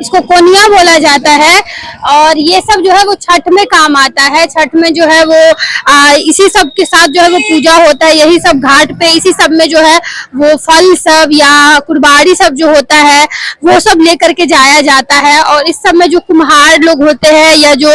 इसको कोनिया बोला जाता है। और ये सब जो है वो छठ में काम आता है। छठ में जो है वो इसी सब के साथ जो है वो पूजा होता है। यही सब घाट पे इसी सब में जो है वो फल सब या कुरबाड़ी सब जो होता है वो सब लेकर के जाया जाता है। और इस सब में जो कुम्हार लोग होते हैं या जो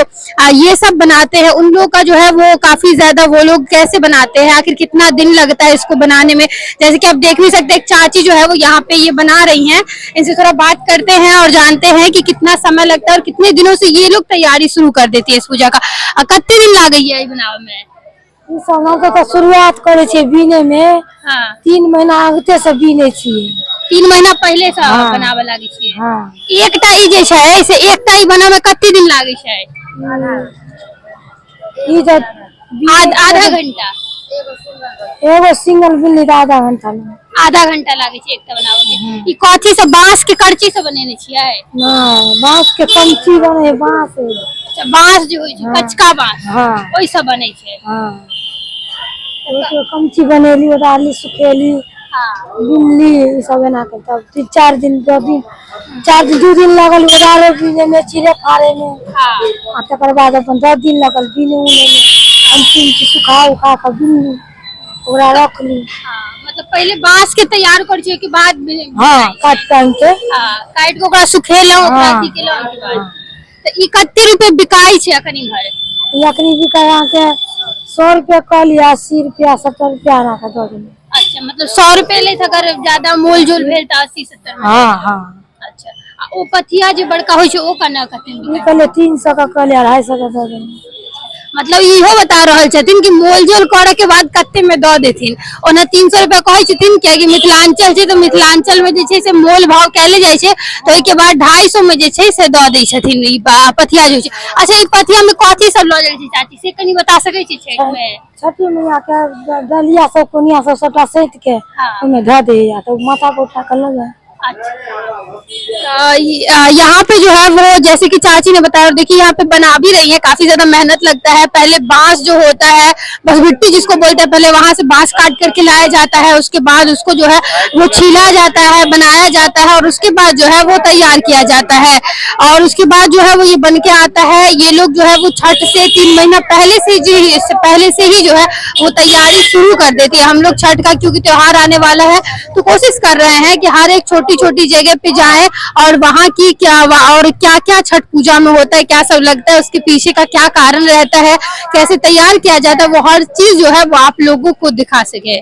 ये सब बनाते हैं उन लोग का जो है वो काफी ज्यादा, वो लोग कैसे बनाते हैं, आखिर कितना दिन लगता है इसको बनाने में। जैसे कि आप देख भी सकते हैं, एक चाची जो है वो यहाँ पे ये बना रही हैं। इनसे थोड़ा बात करते हैं और जानते हैं कि कितना समय लगता है और कितने दिनों से ये लोग तैयारी शुरू कर देती है इस पूजा का। कितने दिन लग गई है बनावे में? तो शुरुआत करे छे बीने में। हाँ। 3 महीना आगते से बीने छिए। 3 महीना पहले से हाँ। बनावे लागे छे। हाँ। एकटा ई जे छै से एकटा ई बना में कितने दिन लागे छै? ई जे आधा घंटा। एगो सिंगल बिल्ली आधा घंटा में। आधा घंटा लागे छै एकटा बनावे के। ई कथी से, बांस के करची से बनेने छियै? नहीं, बांस के कंची बने, बांस। अच्छा, बांस जो होय छै, हाँ। कचका बांस। हाँ। ओइ से बनै छै। हाँ। तो कंची बनेली, डाली, सुखेली, हाँ। बिल्ली सब बना के तब 4 दिन 2 दिन 2 दिन लगल उड़ाले बीने में, चिड़े फाड़े में। हाँ। तकर बाद अपन 10 दिन लगल बीने उने में। अंतिम सुखा उखा के बिल्ली ओकरा रख ली। हाँ, मतलब पहले बांस के तैयार कर छियै के बाद हाँ, काट के। हाँ, काट के ओकरा सुखेलौ, ओकरा हाँ। अथी केलौ के बाद। तो ई कते रुपए बिकाई छै अखन इधर? यकनी भी कहा के 100 रुपया कल या 80 रुपया 70 रुपया रखा दो दिन। अच्छा, मतलब 100 रुपए ले अगर ज्यादा मोल जोल भेल त 80-70 में। हाँ हाँ। अच्छा, आ ओ पथिया जे बड़का होय छै ओ कना कते में? कल 300 का, कल 250 का दो दिन। मतलब इहो बता रहल छथिन कि मोल जोल करे के बाद कते में दऽ देथिन। ओना 300 रुपया कहै छथिन, कियाकि मिथिलांचल छै तो मिथिलांचल में जे छै से मोल भाव कैले जाइ छै, तो ओइ के बाद 250 में जे छै से दऽ दै छथिन ई पथिया जो छै। अच्छा, ई पथिया में कथी सब लऽ जाइ छै चाची, से कनी बता सकै छी छठ में? छठी मैया के डलिया सब कोनिया सब सबटा सैत के ओमे धऽ दे या तो माथा पर उठा के ले जाए। यहाँ पे जो है वो जैसे कि चाची ने बताया, देखिए यहाँ पे बना भी रही है, काफी ज्यादा मेहनत लगता है। पहले बांस जो होता है, बस मिट्टी जिसको बोलते हैं, पहले वहां से बांस काट करके लाया जाता है। उसके बाद उसको जो है वो छीला जाता है, बनाया जाता है और उसके बाद जो है वो तैयार किया जाता है। और उसके बाद जो है वो ये बन के आता है। ये लोग जो है वो छठ से 3 महीना पहले से ही जो है वो तैयारी शुरू कर देती है। हम लोग छठ का क्योंकि त्योहार आने वाला है तो कोशिश कर रहे हैं कि हर एक छोटी छोटी जगह पे जाएं और वहाँ की क्या क्या छठ पूजा में होता है, क्या सब लगता है, उसके पीछे का क्या कारण रहता है, कैसे तैयार किया जाता है, वो हर चीज जो है वो आप लोगों को दिखा सके।